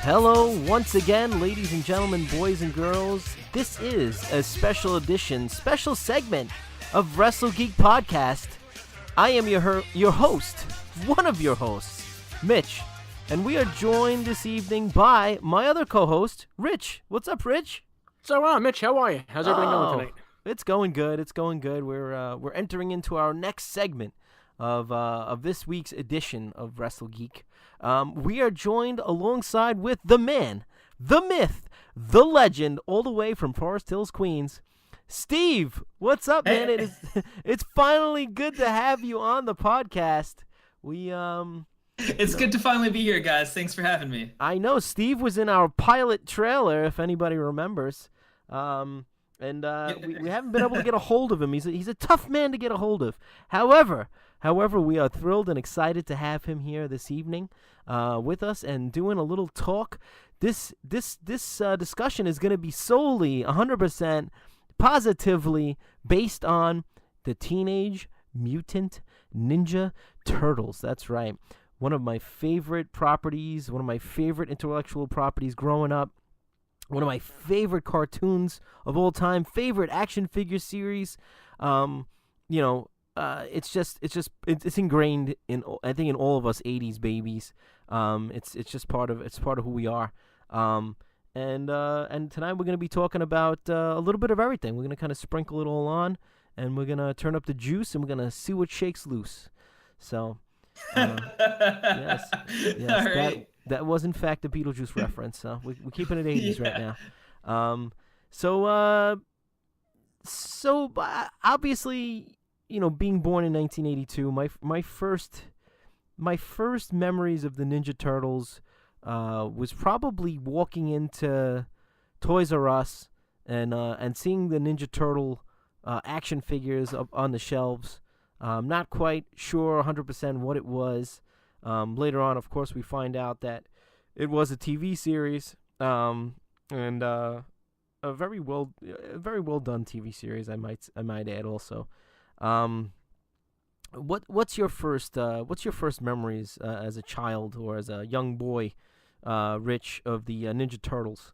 Hello, once again, ladies and gentlemen, boys and girls. This is a special edition, special segment of Wrestle Geek Podcast. I am your host, one of your hosts, Mitch, and we are joined this evening by my other co-host, Rich. What's up, Rich? So, Mitch, how are you? How's everything going tonight? It's going good. It's going good. We're entering into our next segment of this week's edition of Wrestle Geek. We are joined alongside with the man, the myth, the legend, all the way from Forest Hills, Queens, Steve. What's up, man? It's finally good to have you on the podcast. It's good to finally be here, guys. Thanks for having me. I know Steve was in our pilot trailer, if anybody remembers. We haven't been able to get a hold of him. He's a tough man to get a hold of. However, we are thrilled and excited to have him here this evening with us and doing a little talk. This discussion is going to be solely 100% positively based on the Teenage Mutant Ninja Turtles. That's right. One of my favorite properties, one of my favorite intellectual properties growing up. One of my favorite cartoons of all time, favorite action figure series. It's ingrained in, I think, in all of us 80s babies. It's just part of who we are. And tonight we're going to be talking about a little bit of everything. We're going to kind of sprinkle it all on, and we're going to turn up the juice, and we're going to see what shakes loose. So, yes, Right. that was in fact a Beetlejuice reference. So we're keeping it 80s right now. So obviously, being born in 1982, my first memories of the Ninja Turtles was probably walking into Toys R Us and seeing the Ninja Turtle action figures up on the shelves. Not quite sure 100% what it was. Later on, of course, we find out that it was a TV series, and a very well done TV series. I might add also. What's your first memories as a child or as a young boy, Rich, of the Ninja Turtles?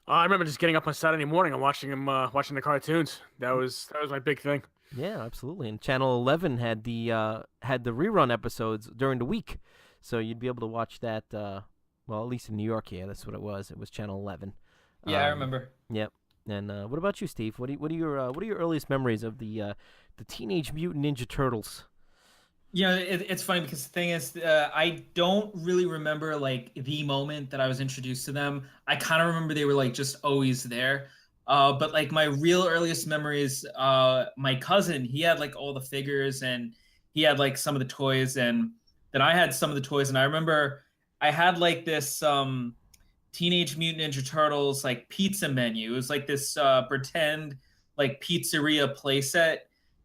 I remember just getting up on Saturday morning and watching the cartoons. That was my big thing. Yeah, absolutely. And Channel 11 had the rerun episodes during the week, so you'd be able to watch that. Well, at least in New York, yeah, that's what it was. It was Channel 11. Yeah, I remember. Yep. And what about you, Steve? What are your earliest memories of the Teenage Mutant Ninja Turtles? It's funny because the thing is, I don't really remember like the moment that I was introduced to them. I kind of remember they were like just always there. But like my real earliest memories, my cousin, he had like all the figures and he had like some of the toys, and then I had some of the toys, and I remember I had like this Teenage Mutant Ninja Turtles like pizza menu. It was like this pretend like pizzeria playset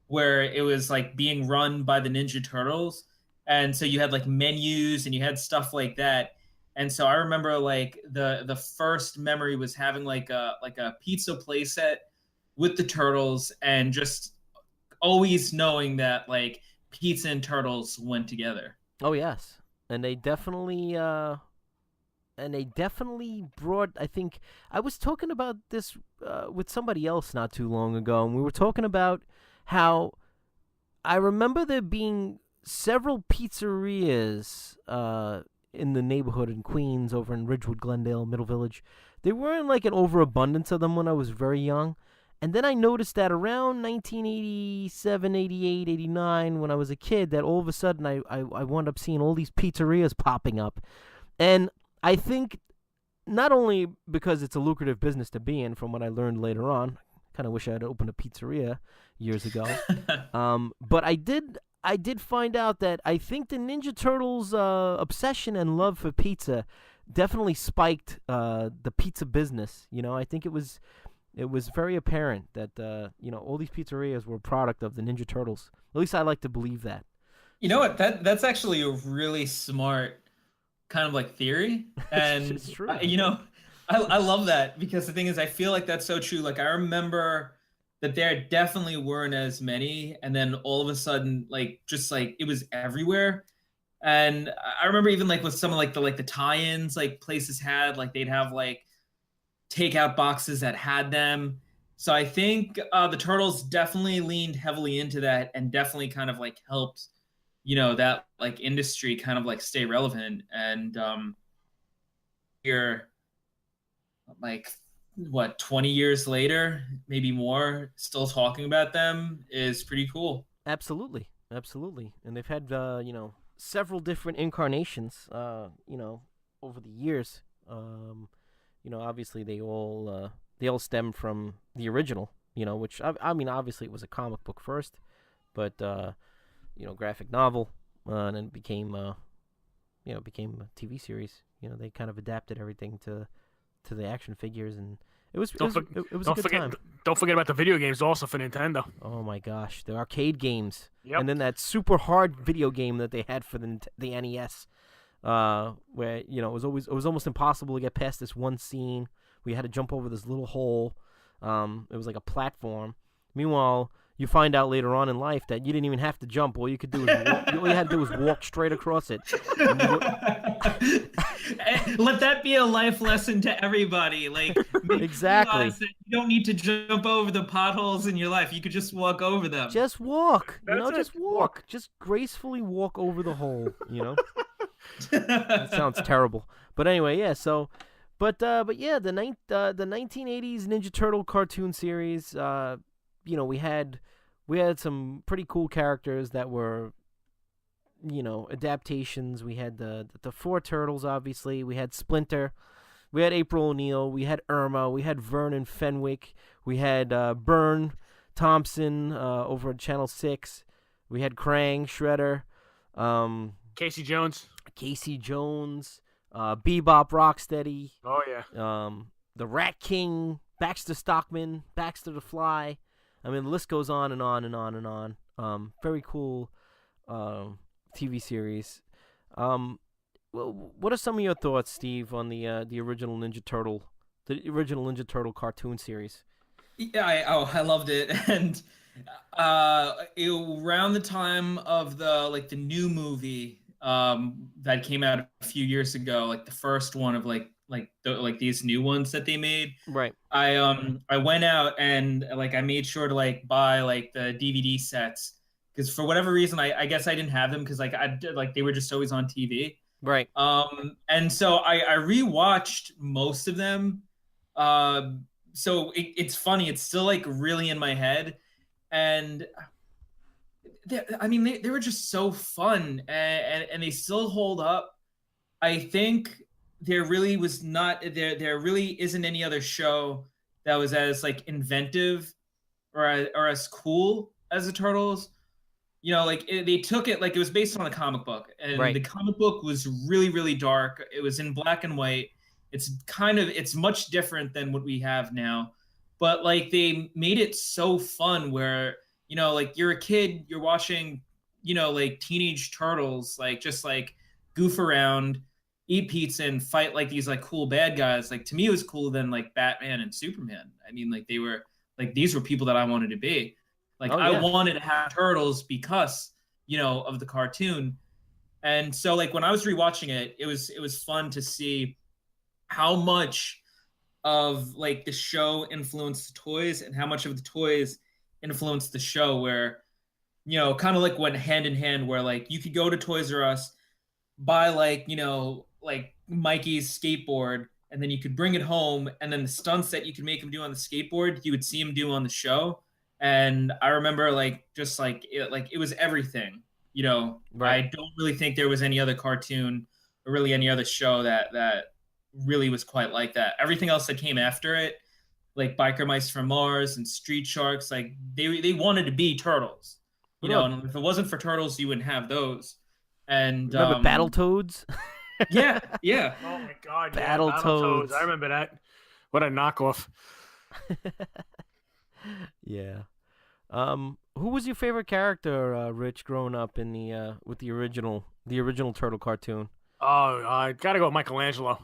where it was like being run by the Ninja Turtles, and so you had like menus and you had stuff like that. And so I remember like the first memory was having like a pizza playset with the turtles, and just always knowing that like pizza and turtles went together. Oh yes, and they definitely brought. I think I was talking about this with somebody else not too long ago, and we were talking about how I remember there being several pizzerias in the neighborhood in Queens, over in Ridgewood, Glendale, Middle Village. There weren't like an overabundance of them when I was very young. And then I noticed that around 1987, 88, 89, when I was a kid, that all of a sudden I wound up seeing all these pizzerias popping up. And I think not only because it's a lucrative business to be in, from what I learned later on, kind of wish I had opened a pizzeria years ago. But I did find out that I think the Ninja Turtles' obsession and love for pizza definitely spiked the pizza business. I think it was very apparent that all these pizzerias were a product of the Ninja Turtles. At least I like to believe that. You know what? That's actually a really smart kind of like theory, and It's true. I love that, because the thing is, I feel like that's so true. Like I remember that there definitely weren't as many, and then all of a sudden, like just like it was everywhere. And I remember even like with some of like the tie-ins like places had, like they'd have like takeout boxes that had them. So I think the Turtles definitely leaned heavily into that and definitely kind of like helped, that like industry kind of like stay relevant. And you're like what 20 years later, maybe more, still talking about them is pretty cool. Absolutely, absolutely, and they've had several different incarnations over the years. Obviously they all stem from the original. Which I mean, obviously it was a comic book first, but graphic novel, and then became a TV series. They kind of adapted everything to the action figures, and it was a good time. Don't forget about the video games also for Nintendo. Oh my gosh, the arcade games, Yep. and then that super hard video game that they had for the NES, where it was almost impossible to get past this one scene. We had to jump over this little hole. It was like a platform. Meanwhile, you find out later on in life that you didn't even have to jump. All you could do is all you had to do was walk straight across it. Let that be a life lesson to everybody. Like, Exactly. You don't need to jump over the potholes in your life. You could just walk over them. Just walk. That's it. Just walk. Just gracefully walk over the hole. That sounds terrible. But anyway, yeah. So, but yeah, the 1980s Ninja Turtle cartoon series. We had some pretty cool characters that were adaptations. We had the four turtles, obviously. We had Splinter. We had April O'Neil. We had Irma. We had Vernon Fenwick. We had Byrne Thompson over at Channel 6. We had Krang, Shredder, Casey Jones. Bebop, Rocksteady, Oh yeah. the Rat King, Baxter Stockman, Baxter the Fly. I mean, the list goes on and on and on and on. Very cool TV series. Well, what are some of your thoughts, Steve, on the original Ninja Turtle cartoon series? Yeah, I loved it, and around the time of the new movie that came out a few years ago, like the first one of these new ones that they made. Right. I went out and like I made sure to like buy like the DVD sets because for whatever reason I guess I didn't have them because they were just always on TV. Right. And so I rewatched most of them. So it's funny. It's still like really in my head, and they were just so fun, and they still hold up. I think there really was not there really isn't any other show that was as like inventive or as cool as the Turtles. They took it like it was based on a comic book, and Right. the comic book was really, really dark. It was in black and white. It's much different than what we have now, but like they made it so fun where like you're a kid, you're watching like teenage turtles like just like goof around, eat pizza, and fight like these like cool bad guys. Like to me, it was cooler than like Batman and Superman. I mean, like they were like these were people that I wanted to be. Like I wanted to have turtles because of the cartoon, and so like when I was rewatching it, it was fun to see how much of like the show influenced the toys and how much of the toys influenced the show. Where kind of like went hand in hand. Where like you could go to Toys R Us, buy like like Mikey's skateboard, and then you could bring it home, and then the stunts that you could make him do on the skateboard, you would see him do on the show. And I remember like just like it was everything. Right. I don't really think there was any other cartoon or really any other show that really was quite like that. Everything else that came after it, like Biker Mice from Mars and Street Sharks, like they wanted to be turtles. And if it wasn't for turtles, you wouldn't have those. And remember Battletoads? yeah. Oh my God. Battletoads. I remember that. What a knockoff. Yeah. Who was your favorite character, Rich, growing up in the with the original Turtle cartoon? Oh, I gotta go with Michelangelo.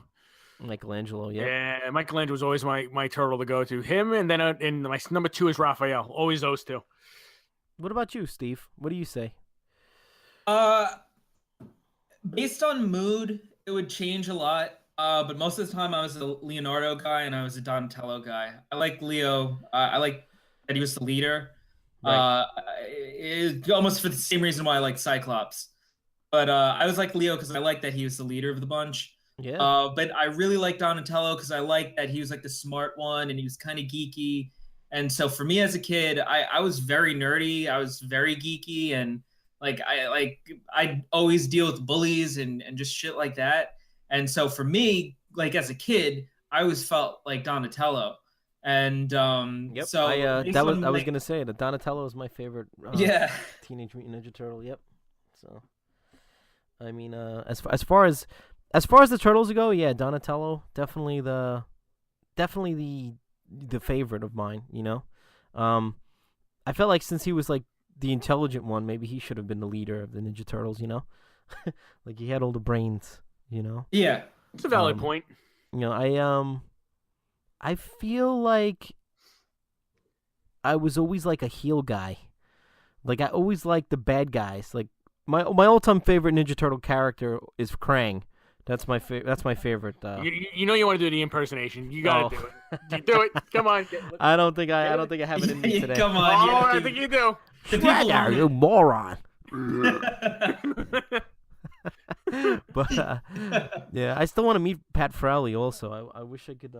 Michelangelo, yeah. Yeah, Michelangelo was always my turtle to go to. Him, and then and my number 2 is Raphael. Always those two. What about you, Steve? What do you say? Based on mood, it would change a lot. But most of the time, I was a Leonardo guy and I was a Donatello guy. I like Leo. I like that he was the leader. Right. Almost for the same reason why I like Cyclops. But I was like Leo because I like that he was the leader of the bunch. Yeah. But I really like Donatello because I like that he was like the smart one and he was kind of geeky. And so for me as a kid, I was very nerdy. I was very geeky and I always deal with bullies and just shit like that. And so for me, like as a kid, I always felt like Donatello. And Yep. so based on I was like gonna say that Donatello is my favorite yeah. Teenage Mutant Ninja Turtle. Yep. So I mean, as far as the turtles go, yeah, Donatello definitely the favorite of mine. I felt like since he was like the intelligent one, maybe he should have been the leader of the Ninja Turtles. Like he had all the brains. Yeah. It's a valid Um, point. I feel like I was always like a heel guy. Like I always liked the bad guys. Like my all-time favorite Ninja Turtle character is Krang. That's my favorite. You know you want to do the impersonation. You gotta do it. You do it. Come on. I don't think I have it in me today. Come Oh, on. I think you do. The people Shredder, you moron. But yeah, I still want to meet Pat Frowley. Also, I wish I could.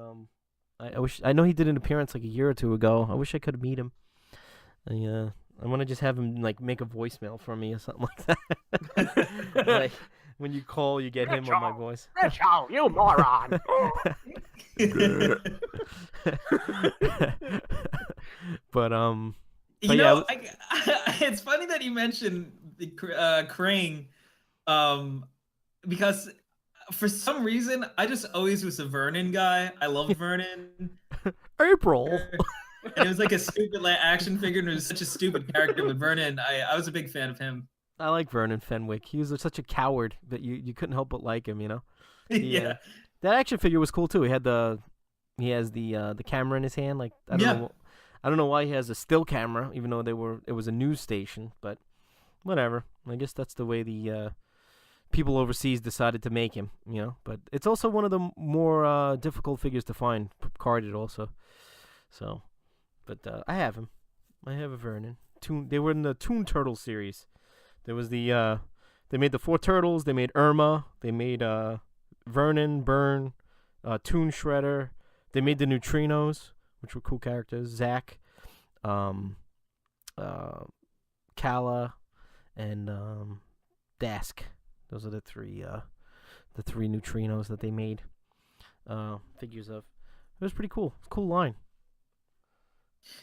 I know he did an appearance like a year or two ago. I wish I could meet him. I want to just have him like make a voicemail for me or something like that. Like when you call, you get him on my voice. Richo, you moron. But You know, it's funny that you mentioned the Krang, because for some reason I just always was a Vernon guy. I love Vernon. April. And it was like a stupid like action figure, and it was such a stupid character. But Vernon, I was a big fan of him. I like Vernon Fenwick. He was such a coward, but you couldn't help but like him. Yeah. That action figure was cool too. He has the camera in his hand. Like I don't know why he has a still camera, even though it was a news station. But whatever. I guess that's the way the people overseas decided to make him. But it's also one of the more difficult figures to find, carded also. So, but I have him. I have a Vernon. They were in the Toon Turtle series. There was they made the 4 turtles. They made Irma. They made Vernon, Burn, Toon Shredder. They made the Neutrinos, which were cool characters. Zack, Kala, and Dask. Those are the three Neutrinos that they made figures of. It was pretty cool. Cool line.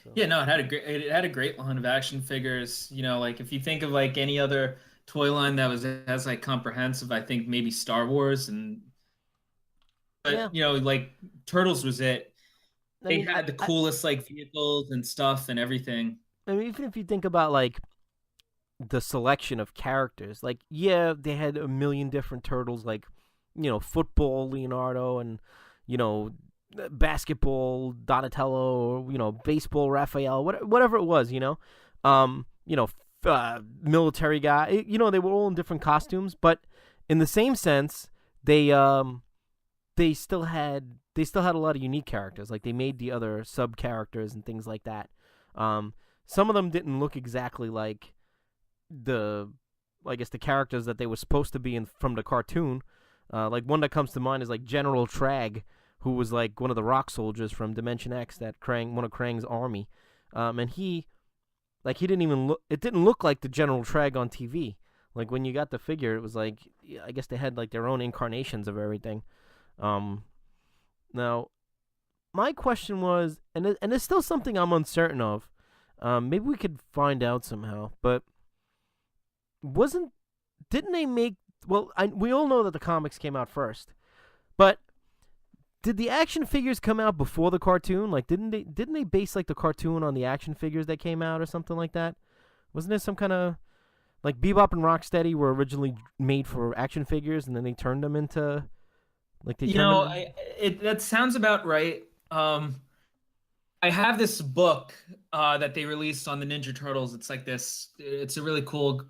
So. Yeah, no, it had a great line of action figures. Like if you think of like any other toy line that was as like comprehensive, I think maybe Star Wars but like Turtles was it. They had the coolest like vehicles and stuff and everything. I mean, even if you think about like the selection of characters, like they had a million different turtles, like football Leonardo and basketball Donatello, or baseball Raphael, whatever it was, military guy, they were all in different costumes, but in the same sense, they still had a lot of unique characters. Like they made the other sub characters and things like that. Some of them didn't look exactly like the characters that they were supposed to be from the cartoon. Like one that comes to mind is like General Trag, who was like one of the rock soldiers from Dimension X, one of Krang's army. And he didn't even look. It didn't look like the General Trag on TV. Like when you got the figure, it was like I guess they had like their own incarnations of everything. Now, my question was, and it's still something I'm uncertain of. Maybe we could find out somehow. But didn't they make? Well, we all know that the comics came out first, but did the action figures come out before the cartoon? Like, didn't they base like the cartoon on the action figures that came out or something like that? Wasn't there some kind of like Bebop and Rocksteady were originally made for action figures, and then they turned them into like they. That sounds about right. I have this book that they released on the Ninja Turtles. It's like this. It's a really cool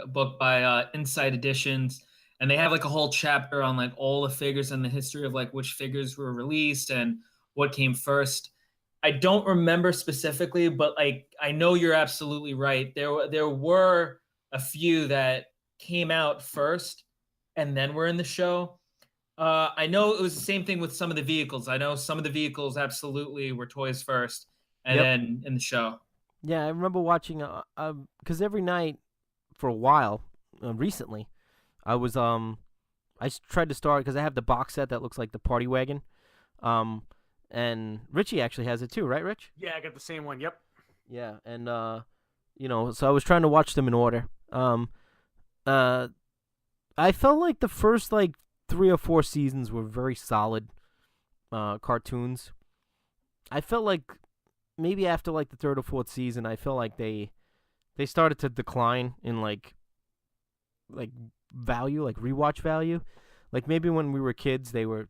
book by Inside Editions, and they have like a whole chapter on like all the figures and the history of like which figures were released and what came first. I don't remember specifically, but like I know you're absolutely right. There were a few that came out first and then were in the show. I know it was the same thing with some of the vehicles. I know some of the vehicles absolutely were toys first and Yep. then in the show. Yeah, I remember watching because every night for a while recently, I was tried to start because I have the box set that looks like the party wagon, and Richie actually has it too, right, Rich? Yeah, I got the same one. Yep. Yeah, and so I was trying to watch them in order. I felt like the first like 3 or 4 seasons were very solid cartoons. I felt like maybe after like the 3rd or 4th season, I felt like they started to decline in like value, like rewatch value. Like maybe when we were kids, they were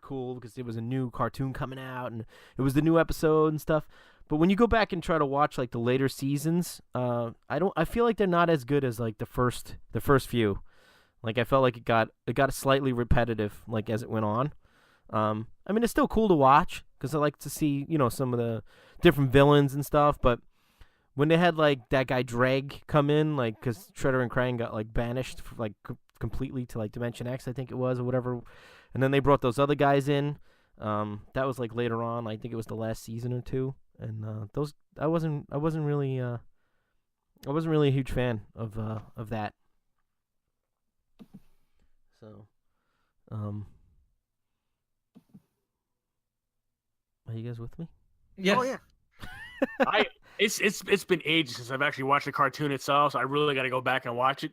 cool because there was a new cartoon coming out and it was the new episode and stuff. But when you go back and try to watch like the later seasons, I feel like they're not as good as like the first few. Like I felt like it got slightly repetitive like as it went on. I mean it's still cool to watch because I like to see some of the different villains and stuff. But when they had like that guy Dreg come in, like because Shredder and Krang got like banished like completely to like Dimension X, I think it was, or whatever, and then they brought those other guys in. That was like later on. I think it was the last season or 2, and those I wasn't really a huge fan of that. So, are you guys with me? Yes. Oh yeah. It's been ages since I've actually watched the cartoon itself, so I really got to go back and watch it.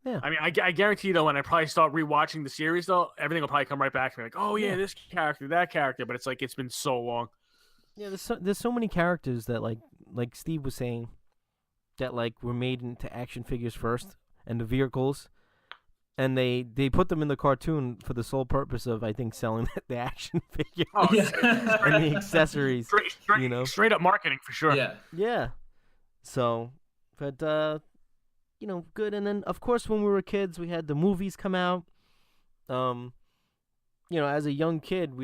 Yeah. I mean, I guarantee though, when I probably start rewatching the series though, everything will probably come right back to me. Like, oh yeah, this character, that character. But it's like it's been so long. Yeah, there's so many characters that like Steve was saying that like were made into action figures first and the vehicles, and they put them in the cartoon for the sole purpose of I think selling the action figure Oh, and the accessories. Straight up marketing for sure. Yeah. Yeah. So, but good. And then of course when we were kids, we had the movies come out. As a young kid,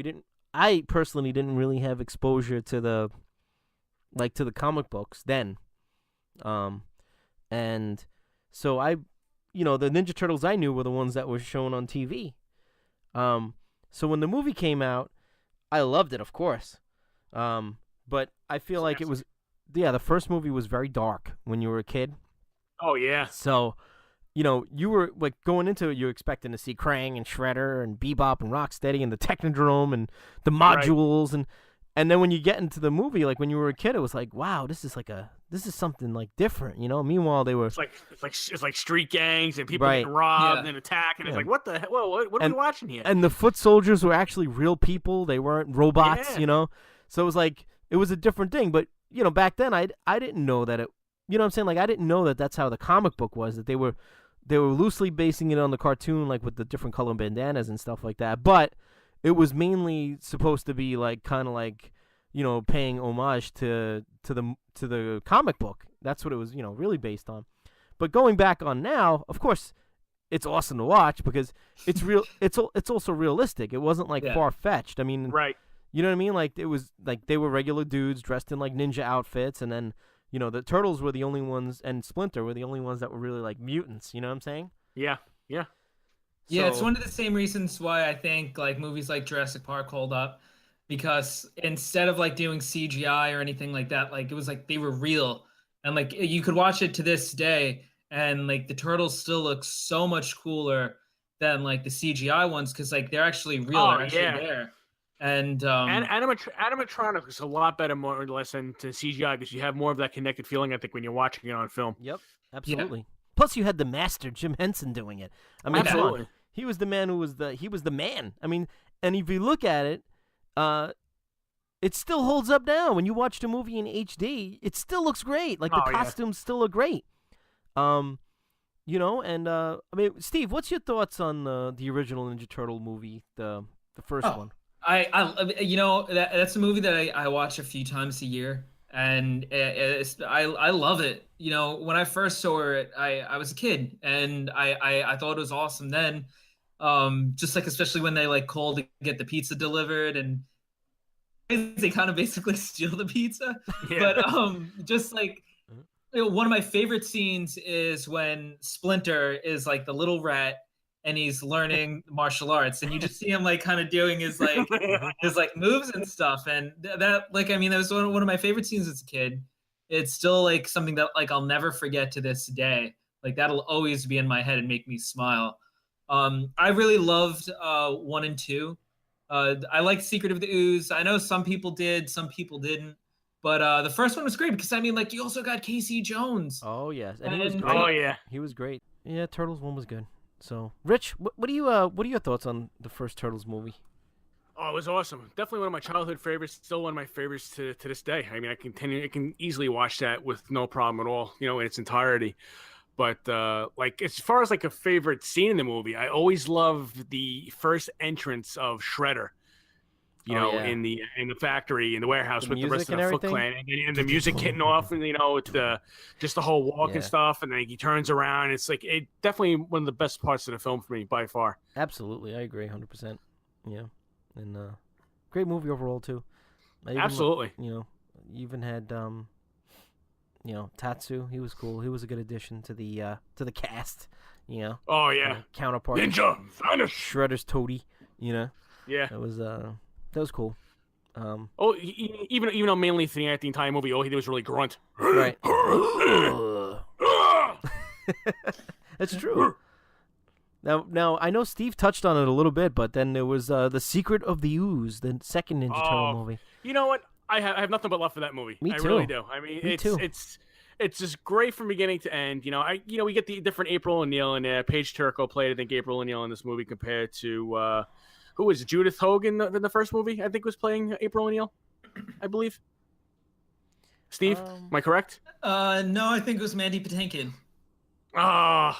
I personally didn't really have exposure to the comic books then. And so the Ninja Turtles I knew were the ones that were shown on TV. So when the movie came out, I loved it, of course. But I feel like it was, the first movie was very dark when you were a kid. Oh yeah. So, you were like going into it, you were expecting to see Krang and Shredder and Bebop and Rocksteady and the Technodrome and the modules and then when you get into the movie, like when you were a kid, it was like, wow, this is something like different, Meanwhile, they were it's like street gangs and people getting robbed and attacked, and it's like, what the hell? What are we watching here? And the foot soldiers were actually real people; they weren't robots, So it was like it was a different thing. But back then, I didn't know that it. You know what I'm saying? Like I didn't know that that's how the comic book was. That they were loosely basing it on the cartoon, like with the different color bandanas and stuff like that. But it was mainly supposed to be like kind of like paying homage to the comic book. That's what it was really based on. But going back on now, of course, it's awesome to watch because it's real. It's also realistic. It wasn't like far fetched. I mean, right? You know what I mean? Like it was like they were regular dudes dressed in like ninja outfits, and then the Turtles were the only ones, and Splinter were the only ones that were really like mutants. You know what I'm saying? Yeah. Yeah, it's one of the same reasons why I think like movies like Jurassic Park hold up, because instead of like doing CGI or anything like that, like it was like they were real, and like you could watch it to this day, and like the turtles still look so much cooler than like the CGI ones because like they're actually real, they're actually there. And animatronic is a lot better, more or less, than to CGI because you have more of that connected feeling, I think, when you're watching it on film. Yep, absolutely. Yeah. Plus, you had the master Jim Henson doing it. I mean, absolutely, he was the man who was the man. I mean, and if you look at it, it still holds up now. When you watch the movie in HD, it still looks great. Like the costumes still look great. And I mean, Steve, what's your thoughts on the original Ninja Turtle movie, the first one? That's a movie that I watch a few times a year, and I love it. You know, when I first saw it, I was a kid, and I thought it was awesome then. Just like especially when they like call to get the pizza delivered, and they kind of basically steal the pizza. Yeah. But just like one of my favorite scenes is when Splinter is like the little rat and he's learning martial arts, and you just see him like kind of doing his like moves and stuff, and that like I mean that was one of my favorite scenes as a kid. It's still like something that like I'll never forget to this day. Like that'll always be in my head and make me smile. I really loved 1 and 2. I liked Secret of the Ooze. I know some people did, some people didn't. But the first one was great because I mean, like, you also got Casey Jones. Oh yes, and he was great. Oh yeah, he was great. Yeah, Turtles 1 was good. So, Rich, what are your thoughts on the first Turtles movie? Oh, it was awesome. Definitely one of my childhood favorites. Still one of my favorites to this day. I mean, I can easily watch that with no problem at all. You know, in its entirety. But like as far as like a favorite scene in the movie, I always loved the first entrance of Shredder. You know, yeah. in the factory, in the warehouse with the rest of the Foot Clan, and the music hitting off, and you know, with the just the whole walk and stuff, and then he turns around. It's like it definitely one of the best parts of the film for me by far. Absolutely, I agree, 100%. Yeah, and great movie overall too. Absolutely. You know, you even had you know, Tatsu. He was cool. He was a good addition to the cast. You know. Oh yeah. Counterpart. Ninja vanish. Shredder's toady. You know. Yeah. That was cool. Even though mainly throughout the entire movie, all he did was really grunt. Right. That's true. Now I know Steve touched on it a little bit, but then there was the Secret of the Ooze, the second Ninja Turtle movie. You know what? I have nothing but love for that movie. Me too. I really do. I mean, Me too. It's just great from beginning to end. You know, we get the different April O'Neil, and Paige Turco played, I think, April O'Neil in this movie compared to who was it? Judith Hogan in the first movie? I think was playing April O'Neil, I believe. Steve, am I correct? No, I think it was Mandy Patinkin. I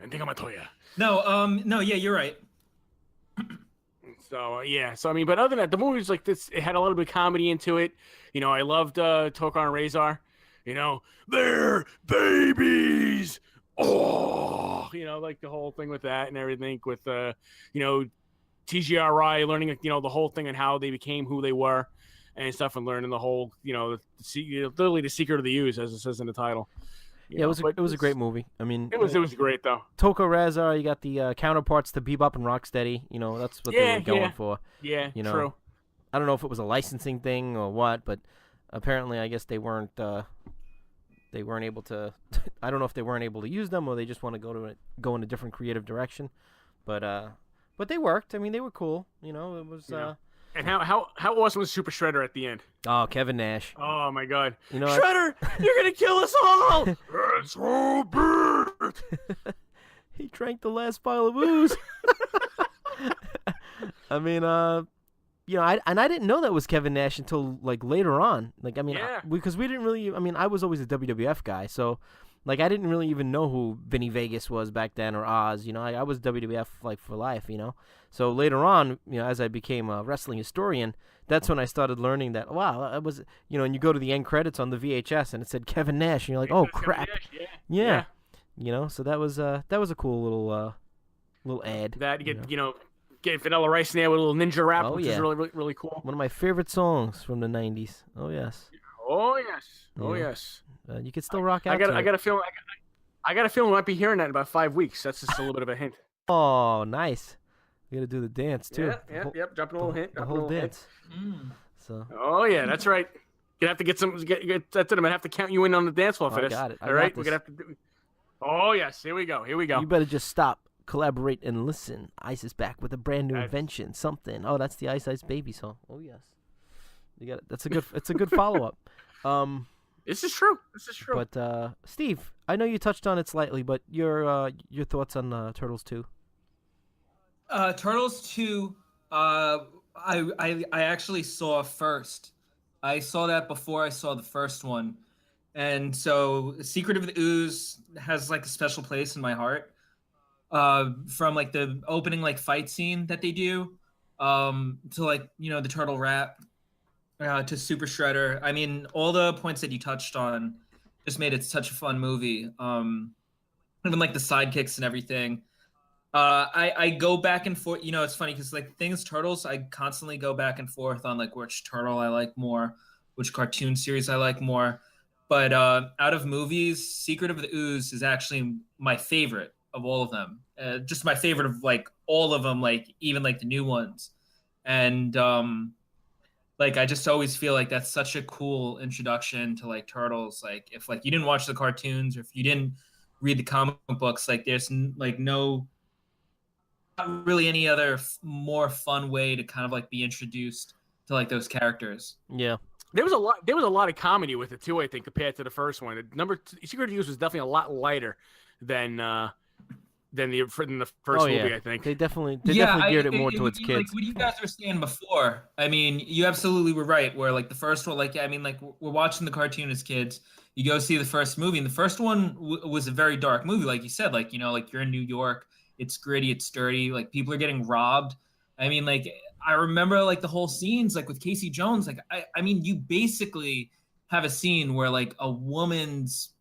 think I'm gonna No, yeah, you're right. So yeah, so I mean, but other than that, the movie was like this. It had a little bit of comedy into it. You know, I loved Tokar and Razor. You know, they're babies. Oh, you know, like the whole thing with that and everything with you know, TGRI learning, you know, the whole thing and how they became who they were and stuff, and learning the whole, you know, literally the secret of the Ooze, as it says in the title. Yeah, it was a great movie. I mean, it was great though. Toko Razor, you got the counterparts to Bebop and Rocksteady. You know, that's what they were going for. Yeah, you know, true. I don't know if it was a licensing thing or what, but apparently, I guess they weren't able to. I don't know if they weren't able to use them or they just want to go in a different creative direction, but they worked. I mean, they were cool. You know, it was. Yeah. And how awesome was Super Shredder at the end? Oh, Kevin Nash. Oh my God! You know, Shredder, you're gonna kill us all. It's all bad. He drank the last vial of ooze. I mean, you know, I didn't know that was Kevin Nash until like later on. Like, I mean, because we didn't really. I mean, I was always a WWF guy, so like I didn't really even know who Vinny Vegas was back then or Oz. You know, I was WWF like for life. You know, so later on, you know, as I became a wrestling historian, that's when I started learning that. Wow, I was, you know, and you go to the end credits on the VHS and it said Kevin Nash, and you're like, oh crap, yeah. You know, so that was a cool little ad. That you know, get Vanilla Rice in there with a little ninja rap, which is really, really, really cool. One of my favorite songs from the '90s. Oh yes. Oh yes. Oh yes. You could still rock out. I got a feeling. I got a feeling we might be hearing that in about 5 weeks. That's just a little bit of a hint. Oh, nice. We got to do the dance too. Yep. Dropping a little hint. The whole dance. So. Oh yeah, that's right. You have to get some. That's it. I'm gonna have to count you in on the dance floor for this. I got it. All right, we're gonna have to do. Oh yes, here we go. You better just stop, collaborate, and listen. Ice is back with a brand new invention. Something. Oh, that's the Ice Ice Baby song. Oh yes. You got it. That's a good. It's a good follow up. This is true. But Steve, I know you touched on it slightly, but your thoughts on Turtles 2? Turtles 2, I actually saw first. I saw that before I saw the first one, and so Secret of the Ooze has like a special place in my heart. From like the opening like fight scene that they do, to like, you know, the turtle rap. to Super Shredder. I mean, all the points that you touched on just made it such a fun movie. Even like the sidekicks and everything. I go back and forth. You know, it's funny because like the thing is Turtles, I constantly go back and forth on like which turtle I like more, which cartoon series I like more. But out of movies, Secret of the Ooze is actually my favorite of all of them. Just my favorite of like all of them, like even like the new ones. And like I just always feel like that's such a cool introduction to like Turtles. Like if like you didn't watch the cartoons or if you didn't read the comic books, like there's like no not really any other more fun way to kind of like be introduced to like those characters. Yeah. There was a lot. There was a lot of comedy with it too. I think compared to the first one, Secret of the Use was definitely a lot lighter than the first movie. I think they definitely geared it more towards kids. Like what you guys were saying before. I mean, you absolutely were right. Where like the first one, like I mean, like we're watching the cartoon as kids. You go see the first movie, and the first one was a very dark movie, like you said. Like you know, like you're in New York. It's gritty. It's dirty. Like people are getting robbed. I mean, like I remember like the whole scenes, like with Casey Jones. Like I mean, you basically have a scene where like a woman's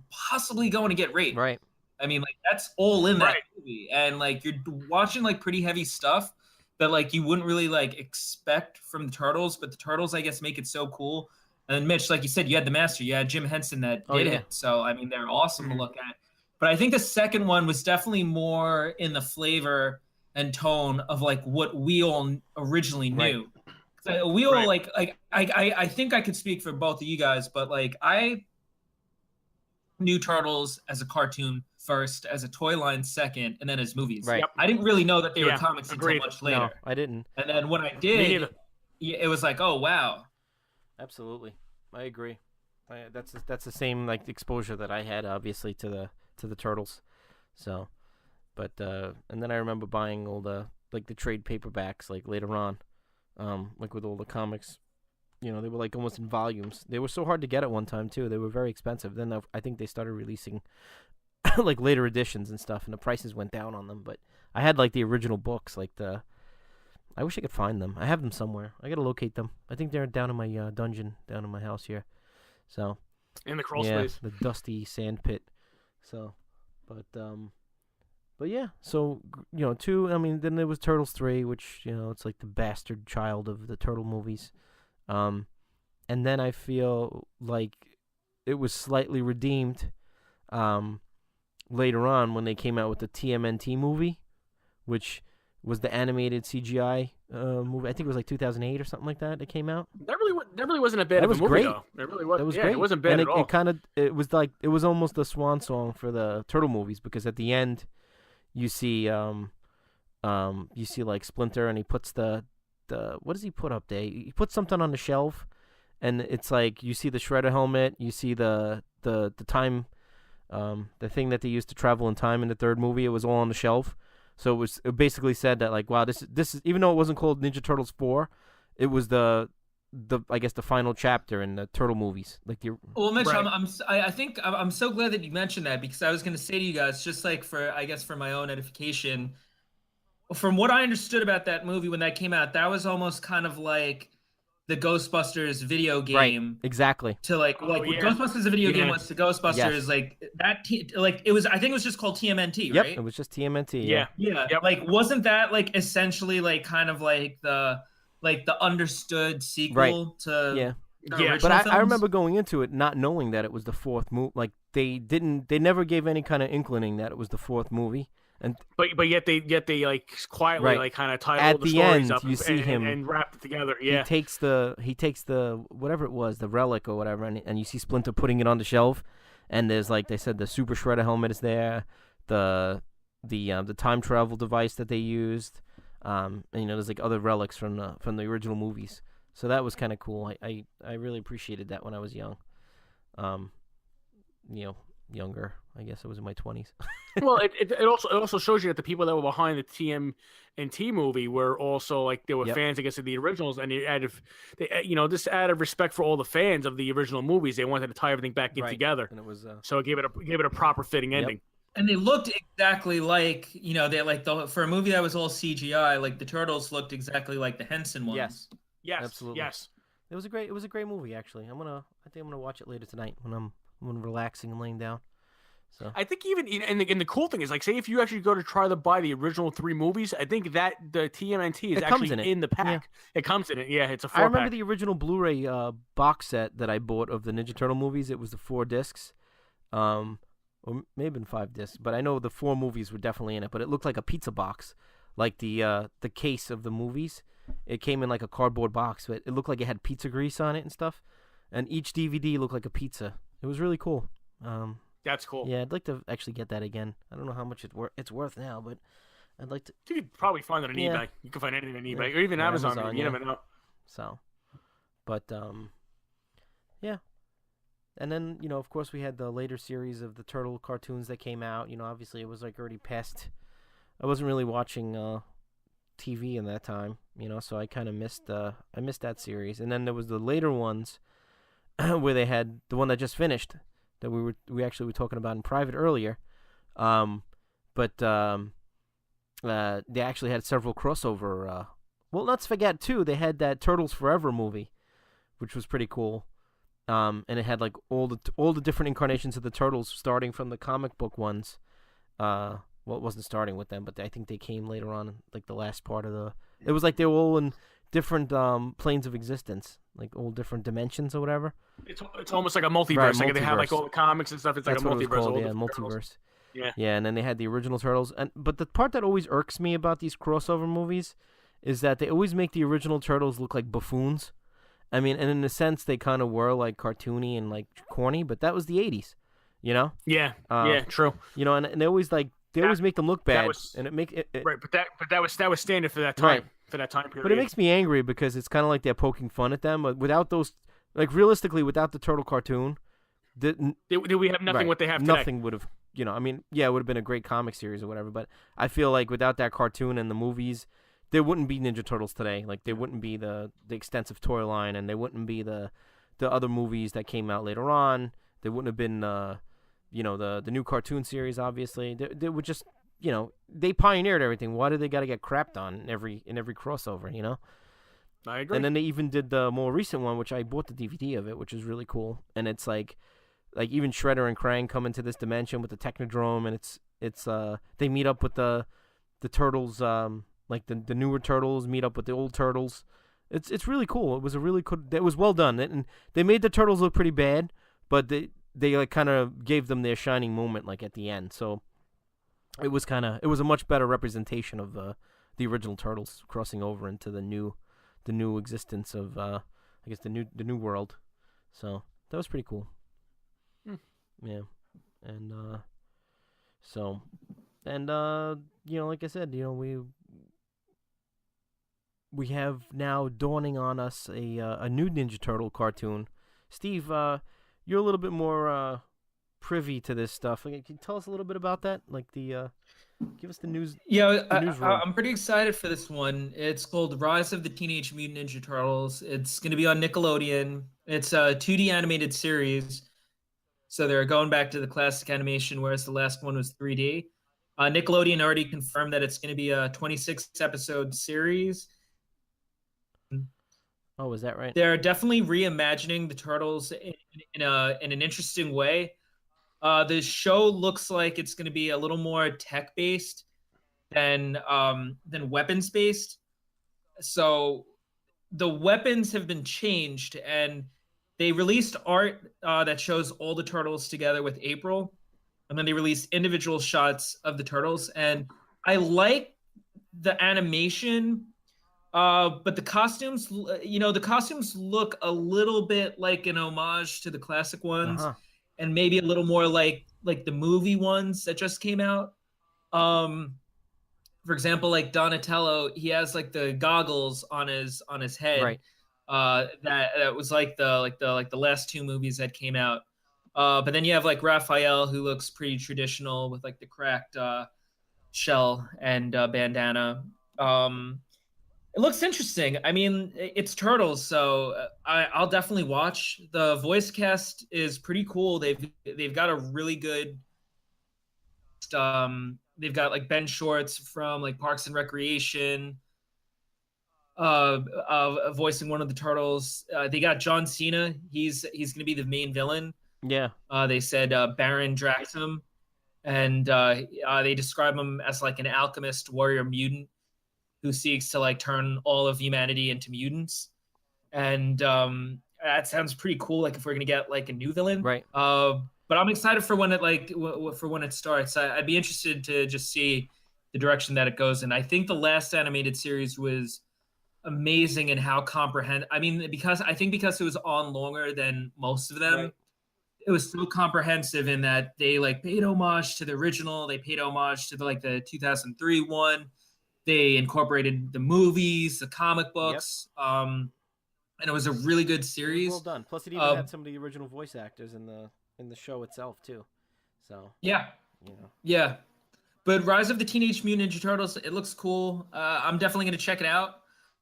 possibly going to get raped. Right. I mean, like that's all in that movie, and like you're watching like pretty heavy stuff that like you wouldn't really like expect from the Turtles, but the Turtles, I guess, make it so cool. And Mitch, like you said, you had the master, you had Jim Henson that did it, so I mean, they're awesome to look at. But I think the second one was definitely more in the flavor and tone of like what we all originally knew. We all like I think I could speak for both of you guys, but like I knew Turtles as a cartoon first, as a toy line second, and then as movies. Right. Yep. I didn't really know that they were comics until much later. No, I didn't. And then when I did, it was like, oh wow. Absolutely, I agree. That's the same like exposure that I had, obviously, to the Turtles. So, but and then I remember buying all the like the trade paperbacks like later on, like with all the comics. You know, they were like almost in volumes. They were so hard to get at one time too. They were very expensive. Then I think they started releasing like later editions and stuff, and the prices went down on them. But I had like the original books, like I wish I could find them. I have them somewhere. I gotta locate them. I think they're down in my dungeon, down in my house here. So in the crawl space, the dusty sand pit. So, but yeah. So you know, 2. I mean, then there was Turtles 3, which you know it's like the bastard child of the Turtle movies. And then I feel like it was slightly redeemed later on when they came out with the TMNT movie, which was the animated CGI movie. I think it was like 2008 or something like that. It came out. That really wasn't a bad of a movie, great. Though. It really was. That was yeah, great. It wasn't bad and at all. It was almost the swan song for the Turtle movies, because at the end you see like Splinter, and he puts the what does he put up there? He puts something on the shelf, and it's like you see the Shredder helmet, you see the time, the thing that they used to travel in time in the third movie. It was all on the shelf, so it basically said that like, wow, this is even though it wasn't called Ninja Turtles 4, it was the I guess the final chapter in the Turtle movies. Like the well, Mitch, I think I'm so glad that you mentioned that, because I was going to say to you guys, just like for my own edification. From what I understood about that movie when that came out, that was almost kind of like the Ghostbusters video game. Right, exactly. To like Ghostbusters the video game was to Ghostbusters, like that like it was, I think it was just called TMNT, right? Yep, it was just TMNT. Yeah. Yep. Like wasn't that like essentially like kind of like the understood sequel to But I remember going into it not knowing that it was the fourth movie. Like they never gave any kind of inkling that it was the fourth movie. And but yet they like quietly like kind of titled the stories up you see him and wrapped it together. Yeah, he takes the whatever it was, the relic or whatever, and you see Splinter putting it on the shelf, and there's like they said the Super Shredder helmet is there, the time travel device that they used, and you know there's like other relics from the original movies. So that was kind of cool. I really appreciated that when I was young, you know, younger. I guess I was in my 20s. Well, it also shows you that the people that were behind the TMNT movie were also like they were fans, I guess, of the originals, and just out of respect for all the fans of the original movies, they wanted to tie everything back in together, and it was so it gave it a proper fitting ending. And they looked exactly like, you know, they like for a movie that was all CGI, like the Turtles looked exactly like the Henson ones. Yes, absolutely. Yes. It was a great movie actually. I think I'm gonna watch it later tonight when I'm relaxing and laying down. So I think even and the cool thing is like, say if you actually go to try to buy the original 3 movies, I think that the TMNT is it comes actually in it. in the Yeah. pack. It comes in it. Yeah, it's a I 4 remember pack. the original Blu-ray box set that I bought of the Ninja Turtle movies. It was the 4 discs, or maybe been 5 discs, but I know the 4 movies were definitely in it. But it looked like a pizza box, like the case of the movies. It came in like a cardboard box, but it looked like it had pizza grease on it and stuff. And each DVD looked like a pizza. It was really cool. That's cool. Yeah, I'd like to actually get that again. I don't know how much it's worth now, but I'd like to. You could probably find it on Yeah. eBay. You can find anything on eBay Yeah. or even Or Amazon. Amazon, You yeah. never know. So, but yeah. And then of course, we had the later series of the turtle cartoons that came out. Obviously, it was like already past. I wasn't really watching TV in that time. So I kind of missed. I missed that series. And then there was the later ones where they had the one that just finished that we actually were talking about in private earlier. But they actually had several crossover. Well, let's forget too. They had that Turtles Forever movie, which was pretty cool. And it had like all the different incarnations of the turtles, starting from the comic book ones. Well, it wasn't starting with them, but I think they came later on, like the last part of the. It was like they were all in different planes of existence, like all different dimensions or whatever. It's almost like a multiverse. Right, Like they have like multiverse. all the comics and stuff. It's That's like a what it was multiverse. called, all yeah, different turtles. multiverse. Yeah. Yeah, and then they had the original turtles, but the part that always irks me about these crossover movies is that they always make the original turtles look like buffoons. I mean, and in a sense, they kind of were like cartoony and like corny, but that was the '80s, you know. Yeah. Yeah. True. And they always always make them look bad, and it make it, Right, but that was standard for that time. Right. For that time period. But it makes me angry because it's kind of like they're poking fun at them. But without those, like realistically, without the turtle cartoon, we have nothing right, what they have today. nothing would have. I mean, yeah, it would have been a great comic series or whatever. But I feel like without that cartoon and the movies, there wouldn't be Ninja Turtles today. Like there wouldn't be the extensive toy line, and there wouldn't be the other movies that came out later on. There wouldn't have been the new cartoon series. Obviously, they would just they pioneered everything. Why do they got to get crapped on in every crossover? I agree. And then they even did the more recent one, which I bought the DVD of it, which is really cool. And it's like even Shredder and Krang come into this dimension with the Technodrome, and it's they meet up with the turtles, like the newer turtles meet up with the old turtles. It's really cool. It was a really cool. It was well done, and they made the turtles look pretty bad, but they like kind of gave them their shining moment like at the end. So it was a much better representation of the original turtles crossing over into the new existence of I guess the new world. So that was pretty cool. Yeah. And like I said, we have now dawning on us a new Ninja Turtle cartoon. Steve, you're a little bit more privy to this stuff. Can you tell us a little bit about that? Like give us the news. Yeah, newsroom. I'm pretty excited for this one. It's called Rise of the Teenage Mutant Ninja Turtles. It's going to be on Nickelodeon. It's a 2D animated series. So they're going back to the classic animation, whereas the last one was 3D. Nickelodeon already confirmed that it's going to be a 26-episode series. Oh, is that right? They're definitely reimagining the Turtles in an interesting way. The show looks like it's going to be a little more tech-based than weapons-based. So the weapons have been changed, and they released art that shows all the turtles together with April, and then they released individual shots of the turtles. And I like the animation, but the costumes, the costumes look a little bit like an homage to the classic ones. Uh-huh. And maybe a little more like the movie ones that just came out. For example, like Donatello, he has like the goggles on his head. Right. That was like the last 2 movies that came out. But then you have like Raphael, who looks pretty traditional with like the cracked shell and bandana. It looks interesting. I mean, it's Turtles, so I'll definitely watch. The voice cast is pretty cool. They've got a really good. They've got like Ben Schwartz from like Parks and Recreation. voicing one of the turtles. They got John Cena. He's going to be the main villain. Yeah. They said Baron Draxum, and they describe him as like an alchemist warrior mutant who seeks to like turn all of humanity into mutants. And that sounds pretty cool. Like if we're gonna get like a new villain, Right. But I'm excited for when it starts. I'd be interested to just see the direction that it goes in. I think the last animated series was amazing in how comprehensive. I mean, because it was on longer than most of them. Right. It was so comprehensive in that they like paid homage to the original. They paid homage to the 2003 one. They incorporated the movies, the comic books, and it was a really good series. Well done. Plus, it even had some of the original voice actors in the show itself too. So yeah, yeah. But Rise of the Teenage Mutant Ninja Turtles, it looks cool. I'm definitely gonna check it out.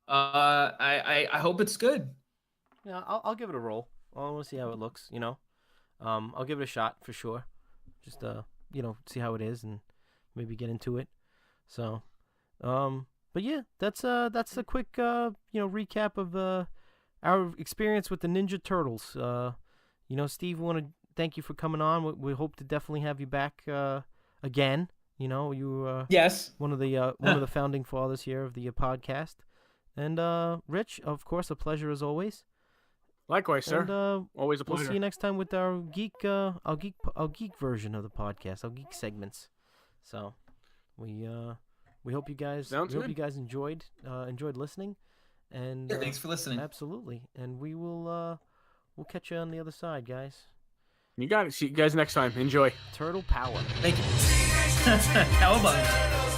I hope it's good. Yeah, I'll give it a roll. I want to see how it looks. I'll give it a shot for sure. Just see how it is and maybe get into it. So, but yeah, that's a quick recap of our experience with the Ninja Turtles. Steve, we want to thank you for coming on. We hope to definitely have you back again. You were yes, one of the founding fathers here of the podcast. And Rich, of course, a pleasure as always. Likewise, sir. And, always a pleasure. We'll see you next time with our geek version of the podcast, our geek segments. So, we hope you guys hope you guys enjoyed listening. And thanks for listening. Absolutely, and we'll catch you on the other side, guys. You got it. See you guys next time. Enjoy. Turtle power. Thank you. Cowabunga.